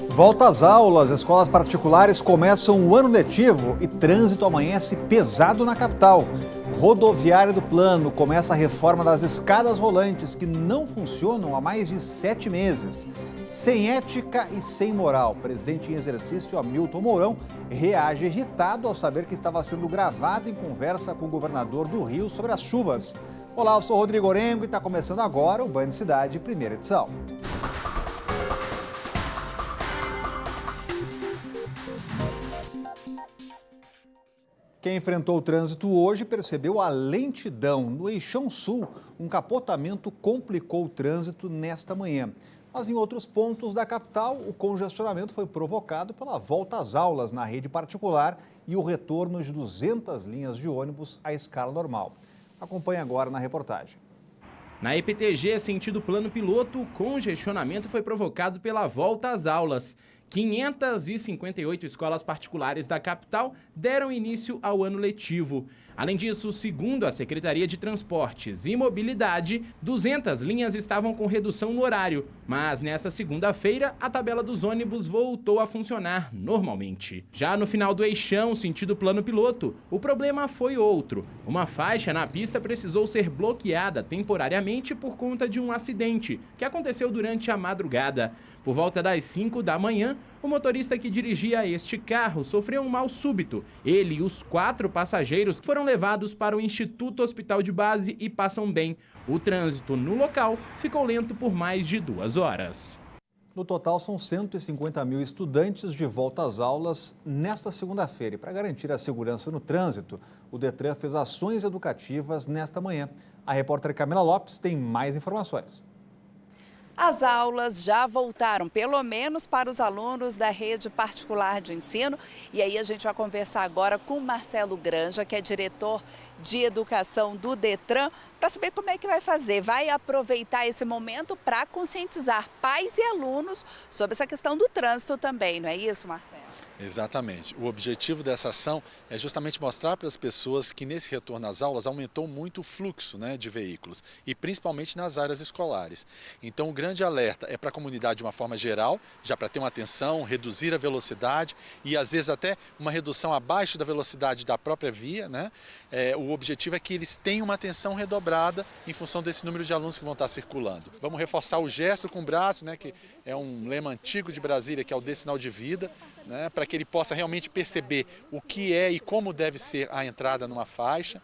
Volta às aulas, escolas particulares começam o ano letivo e trânsito amanhece pesado na capital. Rodoviária do Plano começa a reforma das escadas rolantes que não funcionam há mais de 7 meses. Sem ética e sem moral, presidente em exercício Hamilton Mourão reage irritado ao saber que estava sendo gravado em conversa com o governador do Rio sobre as chuvas. Olá, eu sou Rodrigo Orengo e está começando agora o Band Cidade, primeira edição. Quem enfrentou o trânsito hoje percebeu a lentidão. No Eixão Sul, um capotamento complicou o trânsito nesta manhã. Mas em outros pontos da capital, o congestionamento foi provocado pela volta às aulas na rede particular e o retorno de 200 linhas de ônibus à escala normal. Acompanhe agora na reportagem. Na EPTG, sentido plano piloto, o congestionamento foi provocado pela volta às aulas. 558 escolas particulares da capital deram início ao ano letivo. Além disso, segundo a Secretaria de Transportes e Mobilidade, 200 linhas estavam com redução no horário, mas nessa segunda-feira a tabela dos ônibus voltou a funcionar normalmente. Já no final do eixão, sentido plano piloto, o problema foi outro. Uma faixa na pista precisou ser bloqueada temporariamente por conta de um acidente que aconteceu durante a madrugada. Por volta das 5 da manhã, o motorista que dirigia este carro sofreu um mal súbito. Ele e os 4 passageiros foram levados para o Instituto Hospital de Base e passam bem. O trânsito no local ficou lento por mais de 2 horas. No total, são 150 mil estudantes de volta às aulas nesta segunda-feira. E para garantir a segurança no trânsito, o Detran fez ações educativas nesta manhã. A repórter Camila Lopes tem mais informações. As aulas já voltaram, pelo menos para os alunos da rede particular de ensino. E aí a gente vai conversar agora com o Marcelo Granja, que é diretor de educação do Detran, para saber como é que vai fazer. Vai aproveitar esse momento para conscientizar pais e alunos sobre essa questão do trânsito também, não é isso, Marcelo? Exatamente. O objetivo dessa ação é justamente mostrar para as pessoas que nesse retorno às aulas aumentou muito o fluxo, de veículos e principalmente nas áreas escolares. Então o grande alerta é para a comunidade de uma forma geral, já para ter uma atenção, reduzir a velocidade e às vezes até uma redução abaixo da velocidade da própria via. O objetivo é que eles tenham uma atenção redobrada em função desse número de alunos que vão estar circulando. Vamos reforçar o gesto com o braço, que é um lema antigo de Brasília, que é o dê sinal de vida, para que ele possa realmente perceber o que é e como deve ser a entrada numa faixa.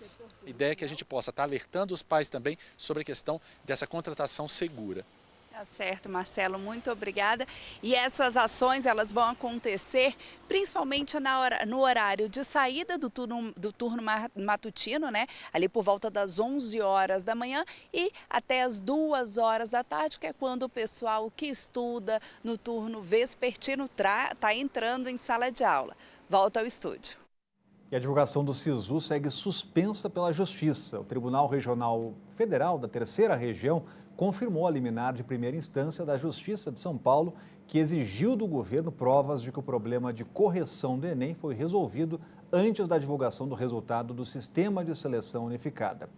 A ideia é que a gente possa estar alertando os pais também sobre a questão dessa contratação segura. Tá certo, Marcelo, muito obrigada. E essas ações, elas vão acontecer principalmente no horário de saída do turno matutino, ali por volta das 11 horas da manhã e até as 2 horas da tarde, que é quando o pessoal que estuda no turno vespertino está entrando em sala de aula. Volta ao estúdio. E a divulgação do SISU segue suspensa pela Justiça. O Tribunal Regional Federal da Terceira Região confirmou a liminar de primeira instância da Justiça de São Paulo, que exigiu do governo provas de que o problema de correção do Enem foi resolvido antes da divulgação do resultado do Sistema de Seleção Unificada.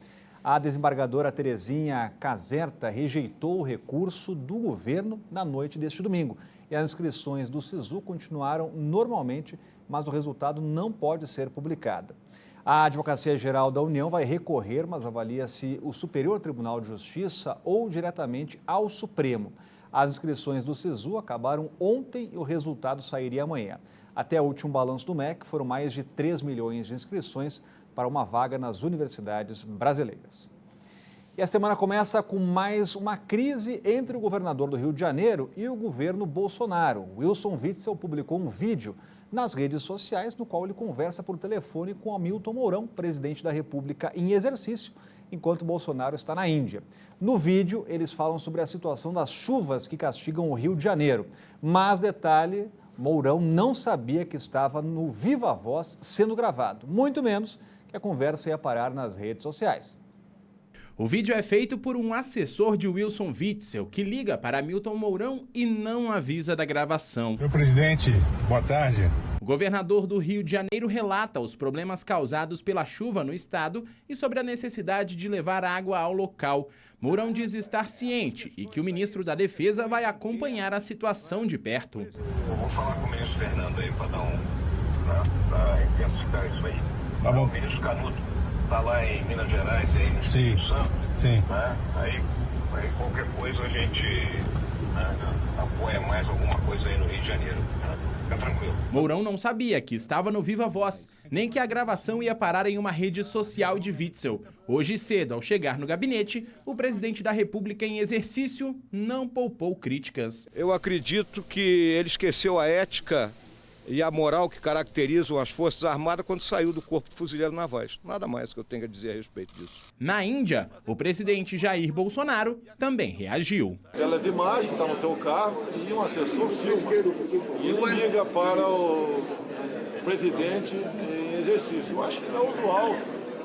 A desembargadora Terezinha Caserta rejeitou o recurso do governo na noite deste domingo. E as inscrições do SISU continuaram normalmente, mas o resultado não pode ser publicado. A Advocacia Geral da União vai recorrer, mas avalia se o Superior Tribunal de Justiça ou diretamente ao Supremo. As inscrições do SISU acabaram ontem e o resultado sairia amanhã. Até o último balanço do MEC, foram mais de 3 milhões de inscrições para uma vaga nas universidades brasileiras. E a semana começa com mais uma crise entre o governador do Rio de Janeiro e o governo Bolsonaro. Wilson Witzel publicou um vídeo nas redes sociais, no qual ele conversa por telefone com Hamilton Mourão, presidente da República em exercício, enquanto Bolsonaro está na Índia. No vídeo, eles falam sobre a situação das chuvas que castigam o Rio de Janeiro. Mas, detalhe, Mourão não sabia que estava no Viva Voz sendo gravado, muito menos que a conversa ia parar nas redes sociais. O vídeo é feito por um assessor de Wilson Witzel, que liga para Hamilton Mourão e não avisa da gravação. Meu presidente, boa tarde. O governador do Rio de Janeiro relata os problemas causados pela chuva no estado e sobre a necessidade de levar água ao local. Mourão diz estar ciente e que o ministro da Defesa vai acompanhar a situação de perto. Eu vou falar com o ministro Fernando aí para para intensificar isso aí. Tá bom. O ministro Canuto está lá em Minas Gerais, aí no Espírito Santo. Sim. Né? Aí qualquer coisa a gente apoia mais alguma coisa aí no Rio de Janeiro. Fica tranquilo. Mourão não sabia que estava no Viva Voz, nem que a gravação ia parar em uma rede social de Witzel. Hoje cedo, ao chegar no gabinete, o presidente da República em exercício não poupou críticas. Eu acredito que ele esqueceu a ética e a moral que caracterizam as Forças Armadas quando saiu do Corpo de Fuzileiros Navais. Nada mais que eu tenho a dizer a respeito disso. Na Índia, o presidente Jair Bolsonaro também reagiu. Aquelas imagens estão no seu carro e um assessor filma e liga para o presidente em exercício. Eu acho que não é usual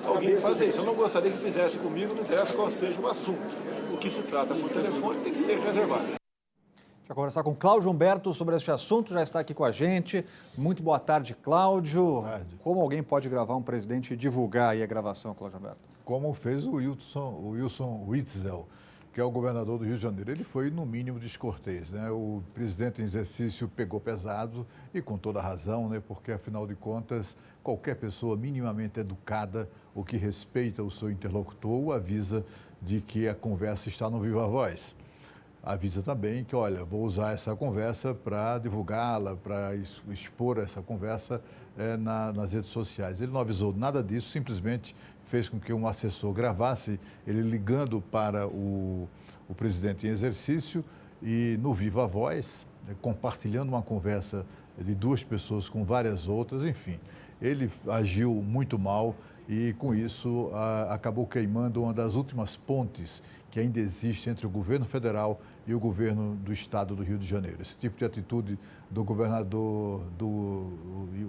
alguém fazer isso. Eu não gostaria que fizesse comigo, não interessa qual seja o assunto. O que se trata por telefone tem que ser reservado. Vai conversar com Cláudio Humberto sobre este assunto, já está aqui com a gente. Muito boa tarde, Cláudio. Boa tarde. Como alguém pode gravar um presidente e divulgar aí a gravação, Cláudio Humberto? Como fez o Wilson Witzel, que é o governador do Rio de Janeiro. Ele foi, no mínimo, descortês, né? O presidente em exercício pegou pesado e com toda razão, né? Porque, afinal de contas, qualquer pessoa minimamente educada ou que respeita o seu interlocutor o avisa de que a conversa está no Viva Voz. Avisa também que, olha, vou usar essa conversa para divulgá-la, para expor essa conversa nas redes sociais. Ele não avisou nada disso, simplesmente fez com que um assessor gravasse ele ligando para o presidente em exercício e no Viva Voz, compartilhando uma conversa de duas pessoas com várias outras, enfim. Ele agiu muito mal e, com isso, acabou queimando uma das últimas pontes que ainda existe entre o governo federal e o governo do estado do Rio de Janeiro. Esse tipo de atitude do governador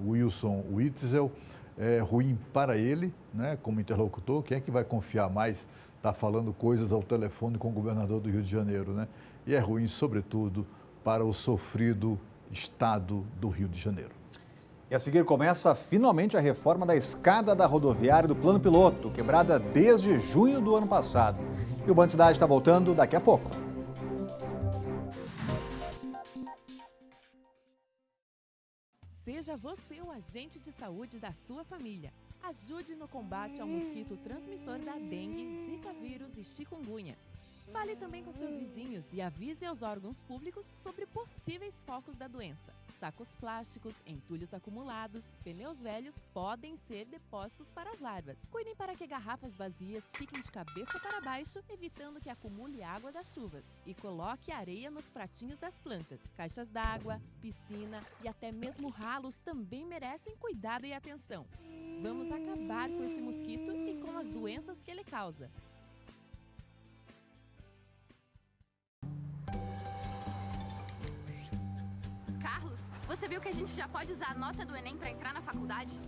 Wilson Witzel é ruim para ele, né, como interlocutor. Quem é que vai confiar mais, tá falando coisas ao telefone com o governador do Rio de Janeiro, né? E é ruim, sobretudo, para o sofrido estado do Rio de Janeiro. E a seguir começa finalmente a reforma da escada da rodoviária do Plano Piloto, quebrada desde junho do ano passado. E o Band Cidade está voltando daqui a pouco. Seja você o agente de saúde da sua família. Ajude no combate ao mosquito transmissor da dengue, zika vírus e chikungunya. Fale também com seus vizinhos e avise aos órgãos públicos sobre possíveis focos da doença. Sacos plásticos, entulhos acumulados, pneus velhos podem ser depósitos para as larvas. Cuidem para que garrafas vazias fiquem de cabeça para baixo, evitando que acumule água das chuvas. E coloque areia nos pratinhos das plantas. Caixas d'água, piscina e até mesmo ralos também merecem cuidado e atenção. Vamos acabar com esse mosquito e com as doenças que ele causa. Você viu que a gente já pode usar a nota do Enem para entrar na faculdade?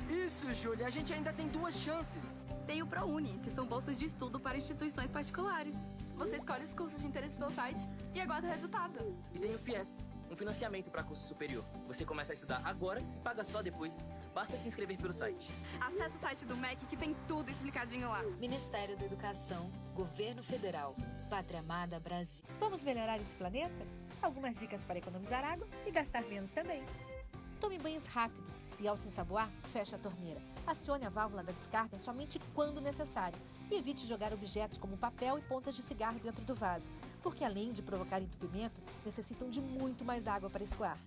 Isso, Júlia. A gente ainda tem 2 chances. Tem o ProUni, que são bolsas de estudo para instituições particulares. Você escolhe os cursos de interesse pelo site e aguarda o resultado. E tem o FIES, um financiamento para curso superior. Você começa a estudar agora e paga só depois. Basta se inscrever pelo site. Acesse o site do MEC que tem tudo explicadinho lá. Ministério da Educação, Governo Federal, Pátria Amada Brasil. Vamos melhorar esse planeta? Algumas dicas para economizar água e gastar menos também. Tome banhos rápidos e, ao se ensaboar, feche a torneira. Acione a válvula da descarga somente quando necessário. E evite jogar objetos como papel e pontas de cigarro dentro do vaso, porque além de provocar entupimento, necessitam de muito mais água para escoar.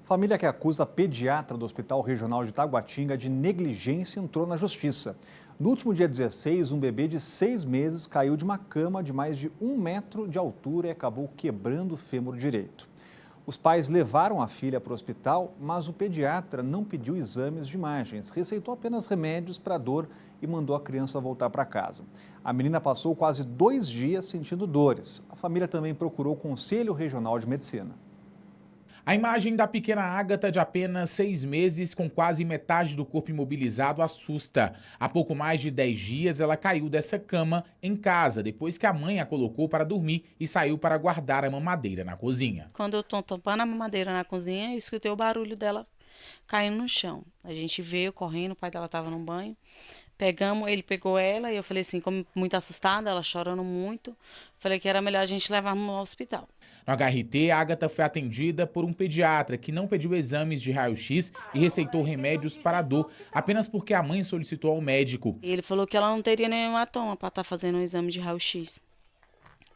Família que acusa a pediatra do Hospital Regional de Taguatinga de negligência entrou na justiça. No último dia 16, um bebê de 6 meses caiu de uma cama de mais de 1 metro de altura e acabou quebrando o fêmur direito. Os pais levaram a filha para o hospital, mas o pediatra não pediu exames de imagens, receitou apenas remédios para a dor e mandou a criança voltar para casa. A menina passou quase 2 dias sentindo dores. A família também procurou o Conselho Regional de Medicina. A imagem da pequena Ágata, de apenas 6 meses, com quase metade do corpo imobilizado, assusta. Há pouco mais de 10 dias, ela caiu dessa cama em casa, depois que a mãe a colocou para dormir e saiu para guardar a mamadeira na cozinha. Quando eu tô tampando a mamadeira na cozinha, eu escutei o barulho dela caindo no chão. A gente veio correndo, o pai dela estava no banho. Pegamos, ele pegou ela e eu falei assim, como muito assustada, ela chorando muito. Falei que era melhor a gente levar ao hospital. No HRT, a Ágata foi atendida por um pediatra que não pediu exames de raio-x e receitou remédios para a dor, apenas porque a mãe solicitou ao médico. Ele falou que ela não teria nenhum hematoma para estar fazendo um exame de raio-x.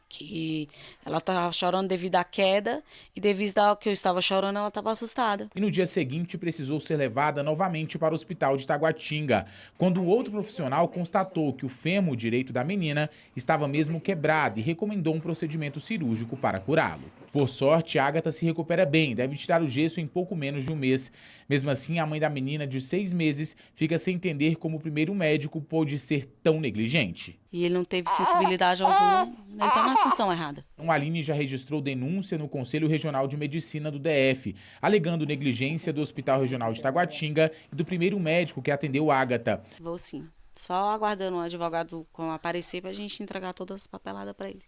Que ela estava chorando devido à queda e devido ao que eu estava chorando, ela estava assustada. E no dia seguinte precisou ser levada novamente para o hospital de Taguatinga, quando um outro profissional constatou que o fêmur direito da menina estava mesmo quebrado e recomendou um procedimento cirúrgico para curá-lo. Por sorte, Ágata se recupera bem e deve tirar o gesso em pouco menos de um mês. Mesmo assim, a mãe da menina de 6 meses fica sem entender como o primeiro médico pôde ser tão negligente. E ele não teve sensibilidade alguma, ele está na função errada. A Aline já registrou denúncia no Conselho Regional de Medicina do DF, alegando negligência do Hospital Regional de Taguatinga e do primeiro médico que atendeu Ágata. Vou sim, só aguardando um advogado aparecer para a gente entregar todas as papeladas para ele.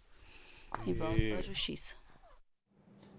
E vamos para a justiça.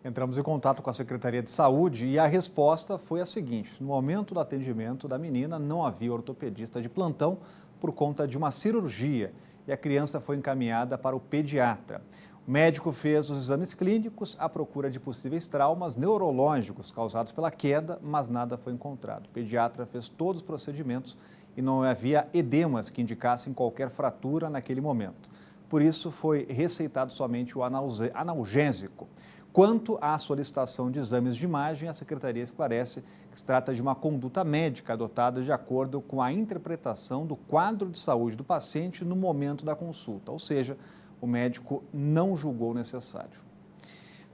Entramos em contato com a Secretaria de Saúde e a resposta foi a seguinte: no momento do atendimento da menina não havia ortopedista de plantão por conta de uma cirurgia e a criança foi encaminhada para o pediatra. O médico fez os exames clínicos à procura de possíveis traumas neurológicos causados pela queda, mas nada foi encontrado. O pediatra fez todos os procedimentos e não havia edemas que indicassem qualquer fratura naquele momento. Por isso, foi receitado somente o analgésico. Quanto à solicitação de exames de imagem, a Secretaria esclarece que se trata de uma conduta médica adotada de acordo com a interpretação do quadro de saúde do paciente no momento da consulta, ou seja, o médico não julgou necessário.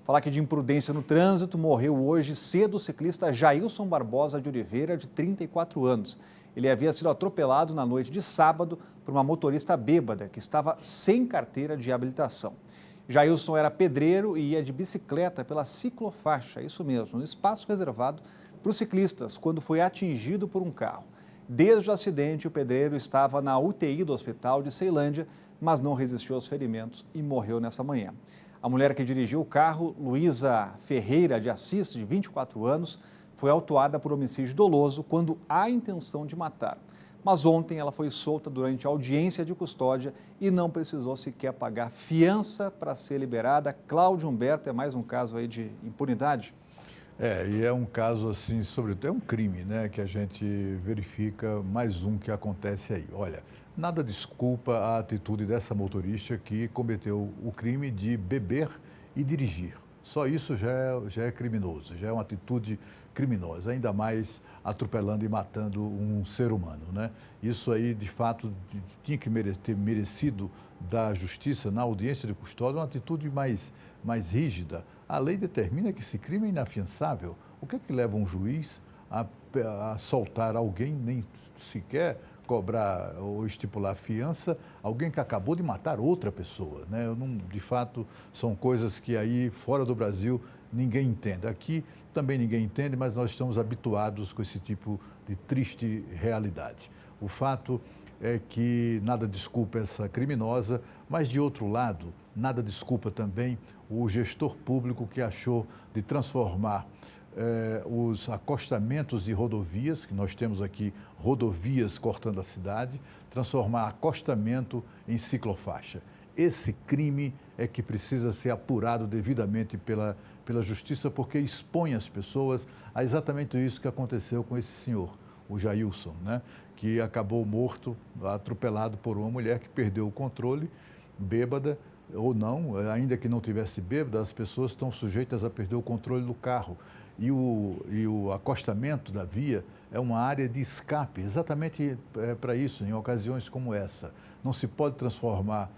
Falar aqui de imprudência no trânsito, morreu hoje cedo o ciclista Jailson Barbosa de Oliveira, de 34 anos. Ele havia sido atropelado na noite de sábado por uma motorista bêbada que estava sem carteira de habilitação. Jailson era pedreiro e ia de bicicleta pela ciclofaixa, isso mesmo, no espaço reservado para os ciclistas, quando foi atingido por um carro. Desde o acidente, o pedreiro estava na UTI do hospital de Ceilândia, mas não resistiu aos ferimentos e morreu nessa manhã. A mulher que dirigiu o carro, Luísa Ferreira de Assis, de 24 anos, foi autuada por homicídio doloso quando há intenção de matar. Mas ontem ela foi solta durante a audiência de custódia e não precisou sequer pagar fiança para ser liberada. Cláudio Humberto, é mais um caso aí de impunidade? E é um caso assim, sobretudo, é um crime, né, que a gente verifica, mais um que acontece aí. Olha, nada desculpa a atitude dessa motorista que cometeu o crime de beber e dirigir. Só isso já é criminoso, já é uma atitude criminosa, ainda mais atropelando e matando um ser humano, né? Isso aí, de fato, tinha que ter merecido da justiça, na audiência de custódia, uma atitude mais rígida. A lei determina que esse crime é inafiançável. O que é que leva um juiz a soltar alguém, nem sequer cobrar ou estipular fiança, alguém que acabou de matar outra pessoa, né? De fato, são coisas que aí, fora do Brasil, ninguém entende. Aqui também ninguém entende, mas nós estamos habituados com esse tipo de triste realidade. O fato é que nada desculpa essa criminosa, mas, de outro lado, nada desculpa também o gestor público que achou de transformar os acostamentos de rodovias, que nós temos aqui rodovias cortando a cidade, transformar acostamento em ciclofaixa. Esse crime é que precisa ser apurado devidamente pela justiça, porque expõe as pessoas a exatamente isso que aconteceu com esse senhor, o Jailson, né? Que acabou morto, atropelado por uma mulher que perdeu o controle, bêbada ou não, ainda que não tivesse bêbada, as pessoas estão sujeitas a perder o controle do carro. E o acostamento da via é uma área de escape, exatamente para isso, em ocasiões como essa. Não se pode transformar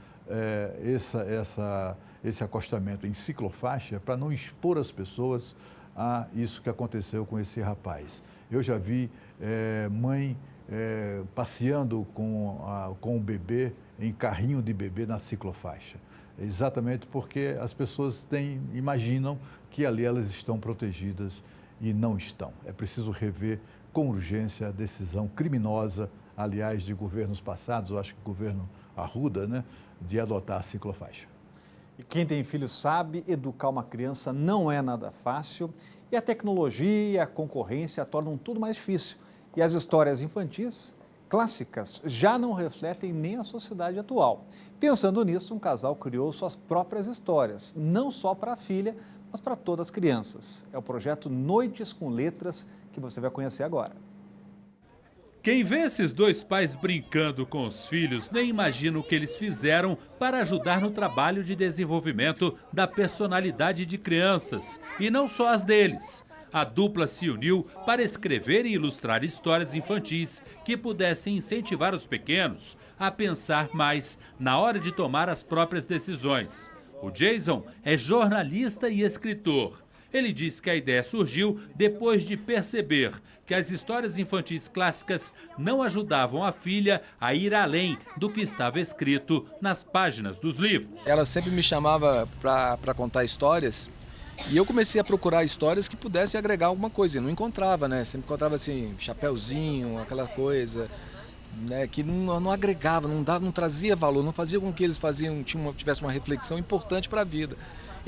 esse acostamento em ciclofaixa para não expor as pessoas a isso que aconteceu com esse rapaz. Eu já vi mãe passeando com o bebê, em carrinho de bebê na ciclofaixa. exatamente porque as pessoas imaginam que ali elas estão protegidas e não estão. É preciso rever com urgência a decisão criminosa, aliás, de governos passados, eu acho que o governo Arruda, né, de adotar a ciclofaixa. E quem tem filho sabe, educar uma criança não é nada fácil e a tecnologia e a concorrência tornam tudo mais difícil. E as histórias infantis clássicas já não refletem nem a sociedade atual. Pensando nisso, um casal criou suas próprias histórias, não só para a filha, mas para todas as crianças. É o projeto Noites com Letras que você vai conhecer agora. Quem vê esses dois pais brincando com os filhos nem imagina o que eles fizeram para ajudar no trabalho de desenvolvimento da personalidade de crianças, e não só as deles. A dupla se uniu para escrever e ilustrar histórias infantis que pudessem incentivar os pequenos a pensar mais na hora de tomar as próprias decisões. O Jason é jornalista e escritor. Ele diz que a ideia surgiu depois de perceber que as histórias infantis clássicas não ajudavam a filha a ir além do que estava escrito nas páginas dos livros. Ela sempre me chamava para contar histórias e eu comecei a procurar histórias que pudessem agregar alguma coisa. Eu não encontrava, né? Sempre encontrava assim, chapeuzinho, aquela coisa, né, que não agregava, não trazia valor, não fazia com que eles tivessem uma reflexão importante para a vida.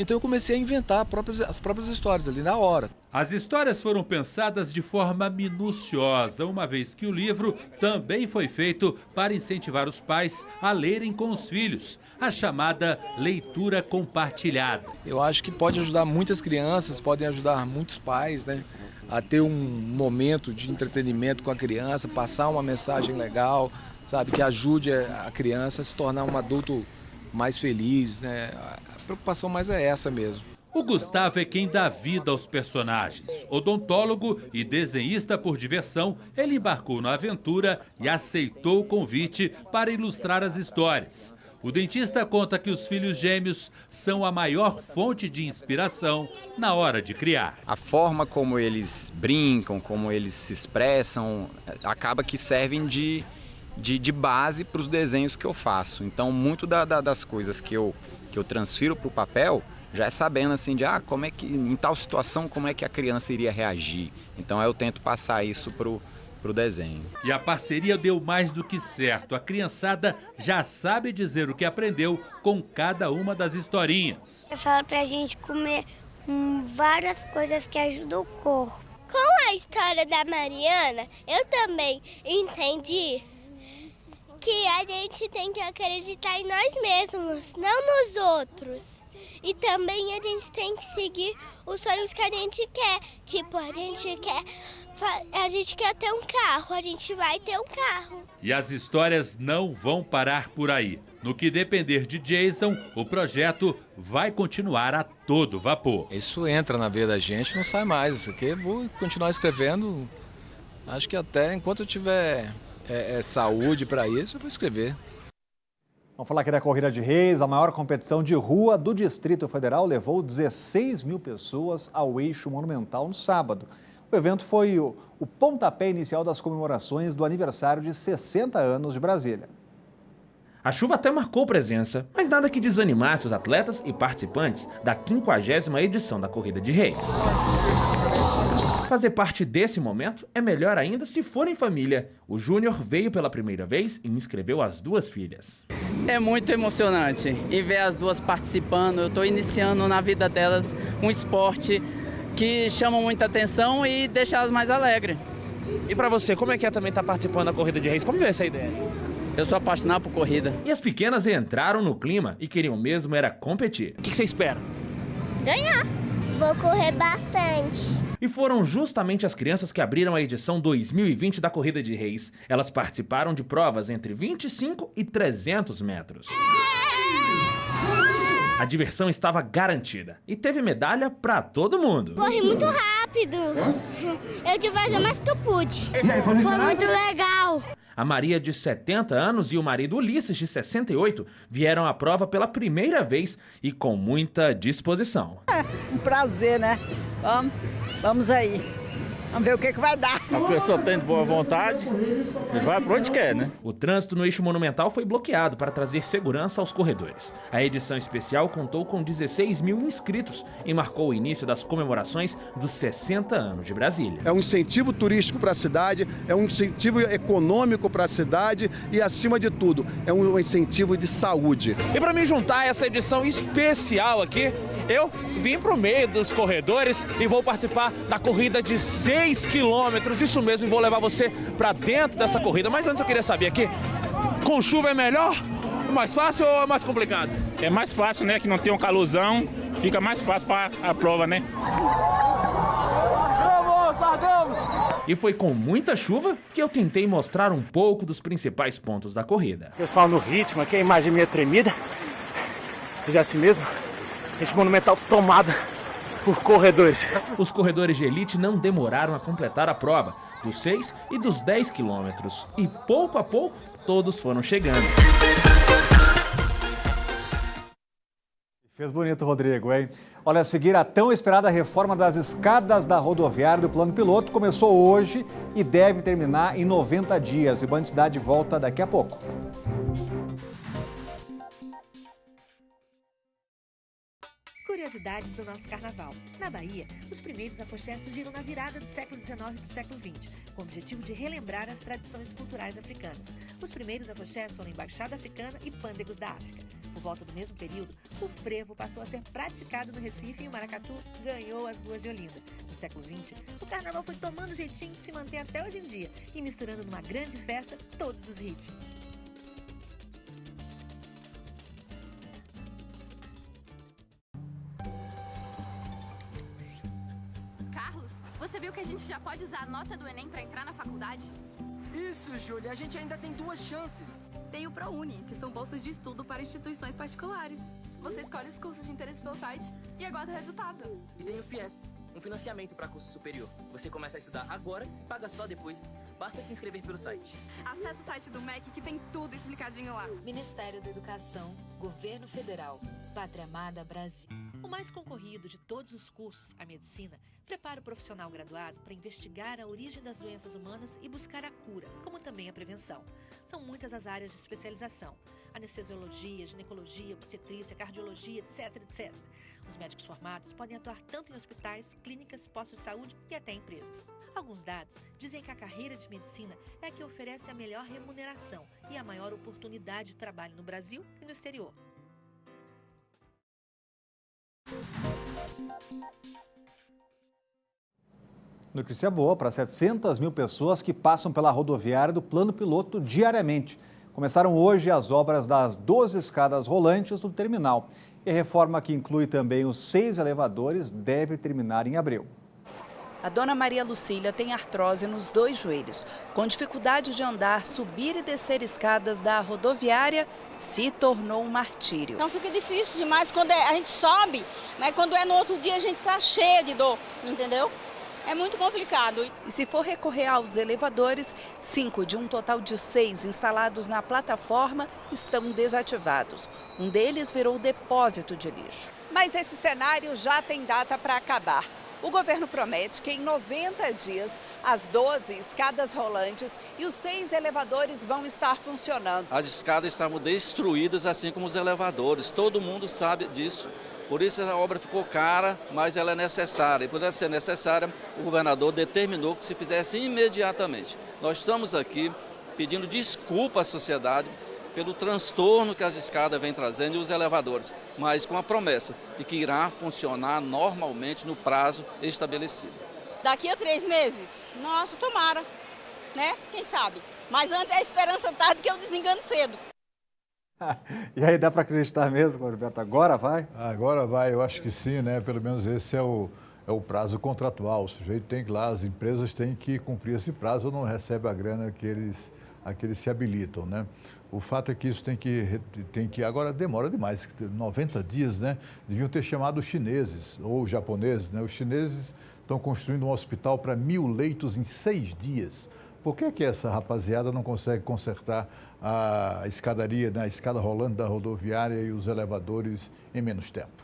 Então eu comecei a inventar as próprias histórias ali na hora. As histórias foram pensadas de forma minuciosa, uma vez que o livro também foi feito para incentivar os pais a lerem com os filhos, a chamada leitura compartilhada. Eu acho que pode ajudar muitas crianças, podem ajudar muitos pais, né, a ter um momento de entretenimento com a criança, passar uma mensagem legal, sabe, que ajude a criança a se tornar um adulto mais feliz, né? A preocupação mais é essa mesmo. O Gustavo é quem dá vida aos personagens. Odontólogo e desenhista por diversão, ele embarcou na aventura e aceitou o convite para ilustrar as histórias. O dentista conta que os filhos gêmeos são a maior fonte de inspiração na hora de criar. A forma como eles brincam, como eles se expressam, acaba que servem de base para os desenhos que eu faço. Então, muito das coisas que eu transfiro para o papel, já é sabendo assim de como é que, em tal situação, como é que a criança iria reagir. Então, eu tento passar isso para o desenho. E a parceria deu mais do que certo. A criançada já sabe dizer o que aprendeu com cada uma das historinhas. Eu falo pra gente comer várias coisas que ajudam o corpo. Com a história da Mariana, eu também entendi que a gente tem que acreditar em nós mesmos, não nos outros. E também a gente tem que seguir os sonhos que a gente quer. Tipo, a gente quer ter um carro, a gente vai ter um carro. E as histórias não vão parar por aí. No que depender de Jason, o projeto vai continuar a todo vapor. Isso entra na veia da gente, não sai mais. Isso aqui eu vou continuar escrevendo, acho que até enquanto eu tiver saúde para isso, eu vou escrever. Vamos falar aqui da Corrida de Reis. A maior competição de rua do Distrito Federal levou 16 mil pessoas ao Eixo Monumental no sábado. O evento foi o pontapé inicial das comemorações do aniversário de 60 anos de Brasília. A chuva até marcou presença, mas nada que desanimasse os atletas e participantes da 50ª edição da Corrida de Reis. Fazer parte desse momento é melhor ainda se for em família. O Júnior veio pela primeira vez e inscreveu as duas filhas. É muito emocionante e ver as duas participando. Eu estou iniciando na vida delas um esporte que chama muita atenção e deixa elas mais alegres. E para você, como é que é também estar participando da Corrida de Reis? Como veio essa ideia? Eu sou apaixonado por corrida. E as pequenas entraram no clima e queriam mesmo era competir. O que você espera? Ganhar. Vou correr bastante. E foram justamente as crianças que abriram a edição 2020 da Corrida de Reis. Elas participaram de provas entre 25 e 300 metros. A diversão estava garantida e teve medalha para todo mundo. Corri muito rápido. Eu tive fazer mais que eu pude. Foi muito legal. A Maria, de 70 anos, e o marido Ulisses, de 68, vieram à prova pela primeira vez e com muita disposição. Um prazer, né? Vamos aí. Vamos ver o que vai dar. A pessoa tem boa vontade e vai para onde quer, né? O trânsito no eixo monumental foi bloqueado para trazer segurança aos corredores. A edição especial contou com 16 mil inscritos e marcou o início das comemorações dos 60 anos de Brasília. É um incentivo turístico para a cidade, é um incentivo econômico para a cidade e, acima de tudo, é um incentivo de saúde. E para me juntar a essa edição especial aqui, eu vim para o meio dos corredores e vou participar da corrida de 6 quilômetros. Isso mesmo, e vou levar você para dentro dessa corrida. Mas antes eu queria saber aqui, com chuva é melhor? Mais fácil ou é mais complicado? É mais fácil, né? Que não tem um calorzão, fica mais fácil para a prova, né? Largamos! E foi com muita chuva que eu tentei mostrar um pouco dos principais pontos da corrida. Pessoal no ritmo, aqui a imagem meio tremida. Já assim mesmo, esse monumental tomado por corredores. Os corredores de elite não demoraram a completar a prova, dos 6 e dos 10 quilômetros. E pouco a pouco, todos foram chegando. Fez bonito, Rodrigo, hein? Olha, a seguir, a tão esperada reforma das escadas da rodoviária do Plano Piloto começou hoje e deve terminar em 90 dias. E o Band Cidade volta daqui a pouco. Curiosidades do nosso carnaval. Na Bahia, os primeiros afoxés surgiram na virada do século XIX para o século XX, com o objetivo de relembrar as tradições culturais africanas. Os primeiros afoxés foram Embaixada Africana e Pândegos da África. Por volta do mesmo período, o frevo passou a ser praticado no Recife e o maracatu ganhou as ruas de Olinda. No século XX, o carnaval foi tomando jeitinho de se manter até hoje em dia e misturando numa grande festa todos os ritmos. Você viu que a gente já pode usar a nota do Enem para entrar na faculdade? Isso, Júlia, a gente ainda tem 2 chances. Tem o ProUni, que são bolsas de estudo para instituições particulares. Você escolhe os cursos de interesse pelo site e aguarda o resultado. E tem o FIES, um financiamento para curso superior. Você começa a estudar agora, paga só depois. Basta se inscrever pelo site. Acesse o site do MEC que tem tudo explicadinho lá. Ministério da Educação, Governo Federal, Pátria Amada Brasil. O mais concorrido de todos os cursos, a medicina, prepara o profissional graduado para investigar a origem das doenças humanas e buscar a cura, como também a prevenção. São muitas as áreas de especialização: anestesiologia, ginecologia, obstetrícia, cardiologia, etc. Os médicos formados podem atuar tanto em hospitais, clínicas, postos de saúde e até empresas. Alguns dados dizem que a carreira de medicina é a que oferece a melhor remuneração e a maior oportunidade de trabalho no Brasil e no exterior. Notícia boa para 700 mil pessoas que passam pela rodoviária do Plano Piloto diariamente. Começaram hoje as obras das 12 escadas rolantes do terminal. E a reforma, que inclui também os 6 elevadores, deve terminar em abril. A dona Maria Lucília tem artrose nos 2 joelhos. Com dificuldade de andar, subir e descer escadas da rodoviária se tornou um martírio. Não, fica difícil demais quando a gente sobe, mas quando é no outro dia a gente tá cheia de dor, entendeu? É muito complicado. E se for recorrer aos elevadores, 5 de um total de 6 instalados na plataforma estão desativados. Um deles virou depósito de lixo. Mas esse cenário já tem data para acabar. O governo promete que em 90 dias as 12 escadas rolantes e os 6 elevadores vão estar funcionando. As escadas estavam destruídas, assim como os elevadores. Todo mundo sabe disso. Por isso essa obra ficou cara, mas ela é necessária. E por ela ser necessária, o governador determinou que se fizesse imediatamente. Nós estamos aqui pedindo desculpa à sociedade pelo transtorno que as escadas vêm trazendo e os elevadores, mas com a promessa de que irá funcionar normalmente no prazo estabelecido. Daqui a 3 meses, nossa, tomara, né? Quem sabe? Mas antes a esperança tarde do que o desengano cedo. E aí dá para acreditar mesmo, Roberto? Agora vai? Agora vai, eu acho que sim, né? Pelo menos esse é o prazo contratual. O sujeito tem que ir lá, as empresas têm que cumprir esse prazo ou não recebe a grana que eles se habilitam, né? O fato é que isso tem que agora demora demais, 90 dias, né? Deviam ter chamado os chineses ou os japoneses, né? Os chineses estão construindo um hospital para 1.000 leitos em 6 dias. Por que essa rapaziada não consegue consertar a escadaria, né, a escada rolante da rodoviária e os elevadores em menos tempo?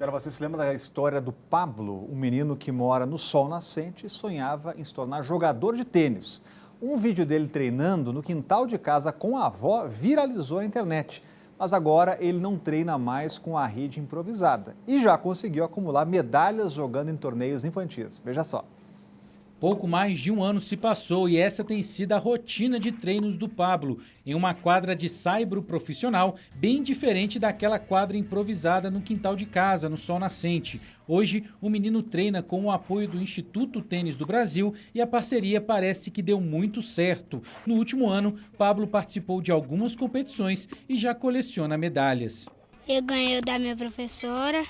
Agora, você se lembra da história do Pablo, um menino que mora no sol nascente e sonhava em se tornar jogador de tênis. Um vídeo dele treinando no quintal de casa com a avó viralizou na internet. Mas agora ele não treina mais com a rede improvisada e já conseguiu acumular medalhas jogando em torneios infantis. Veja só. Pouco mais de um ano se passou e essa tem sido a rotina de treinos do Pablo, em uma quadra de saibro profissional, bem diferente daquela quadra improvisada no quintal de casa, no sol nascente. Hoje, o menino treina com o apoio do Instituto Tênis do Brasil e a parceria parece que deu muito certo. No último ano, Pablo participou de algumas competições e já coleciona medalhas. Eu ganhei o da minha professora,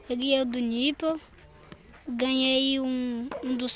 eu ganhei o do Nipple. Ganhei um do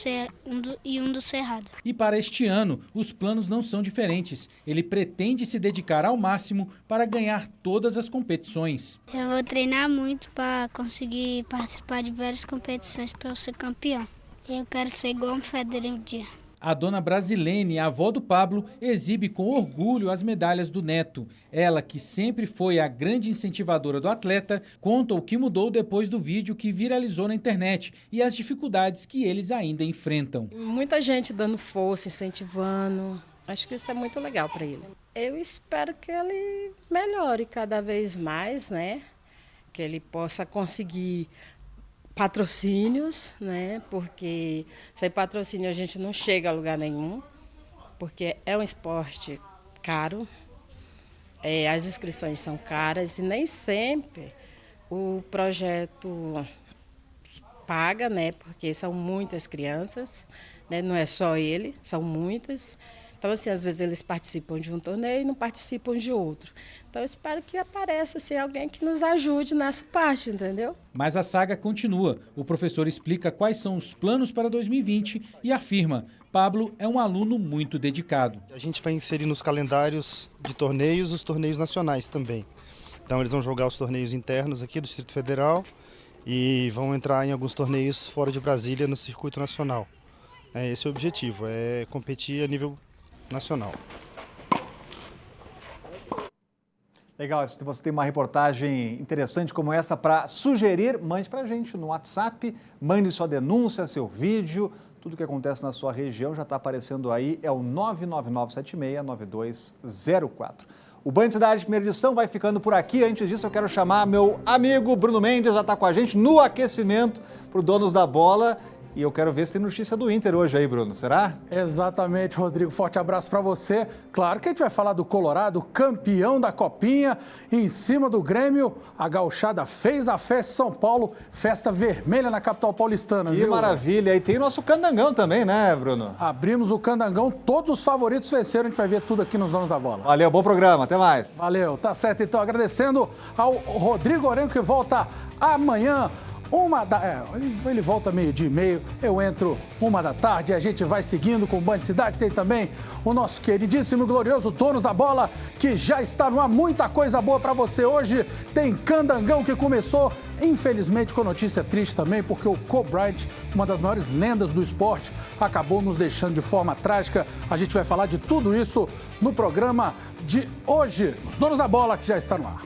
Cerrado. E para este ano, os planos não são diferentes. Ele pretende se dedicar ao máximo para ganhar todas as competições. Eu vou treinar muito para conseguir participar de várias competições para eu ser campeão. Eu quero ser igual o Federer um dia. A dona Brasilene, a avó do Pablo, exibe com orgulho as medalhas do neto. Ela, que sempre foi a grande incentivadora do atleta, conta o que mudou depois do vídeo que viralizou na internet e as dificuldades que eles ainda enfrentam. Muita gente dando força, incentivando. Acho que isso é muito legal para ele. Eu espero que ele melhore cada vez mais, né? Que ele possa conseguir patrocínios, né? Porque sem patrocínio a gente não chega a lugar nenhum, porque é um esporte caro, as inscrições são caras e nem sempre o projeto paga, né? Porque são muitas crianças, né? Não é só ele, são muitas. Então, assim, às vezes eles participam de um torneio e não participam de outro. Então, eu espero que apareça assim, alguém que nos ajude nessa parte, entendeu? Mas a saga continua. O professor explica quais são os planos para 2020 e afirma: Pablo é um aluno muito dedicado. A gente vai inserir nos calendários de torneios os torneios nacionais também. Então, eles vão jogar os torneios internos aqui do Distrito Federal e vão entrar em alguns torneios fora de Brasília no circuito nacional. Esse é o objetivo, é competir a nível nacional. Legal, se você tem uma reportagem interessante como essa para sugerir, mande para a gente no WhatsApp, mande sua denúncia, seu vídeo, tudo que acontece na sua região já está aparecendo aí, é o 999769204. O Band Cidade primeira edição vai ficando por aqui. Antes disso, eu quero chamar meu amigo Bruno Mendes, já está com a gente no aquecimento para o Donos da Bola. E eu quero ver se tem notícia do Inter hoje aí, Bruno, será? Exatamente, Rodrigo. Forte abraço para você. Claro que a gente vai falar do Colorado, campeão da Copinha, em cima do Grêmio. A gauchada fez a festa em São Paulo, festa vermelha na capital paulistana. Que maravilha. E tem nosso Candangão também, né, Bruno? Abrimos o Candangão, todos os favoritos venceram. A gente vai ver tudo aqui nos Donos da Bola. Valeu, bom programa. Até mais. Valeu, tá certo. Então, agradecendo ao Rodrigo Orenco, que volta amanhã. Ele volta 12:30, eu entro 13h, a gente vai seguindo com o Band Cidade. Tem também o nosso queridíssimo e glorioso Donos da Bola, que já está no ar. Muita coisa boa para você hoje. Tem Candangão que começou, infelizmente, com notícia triste também, porque o Kobe Bryant, uma das maiores lendas do esporte, acabou nos deixando de forma trágica. A gente vai falar de tudo isso no programa de hoje, os Donos da Bola, que já está no ar.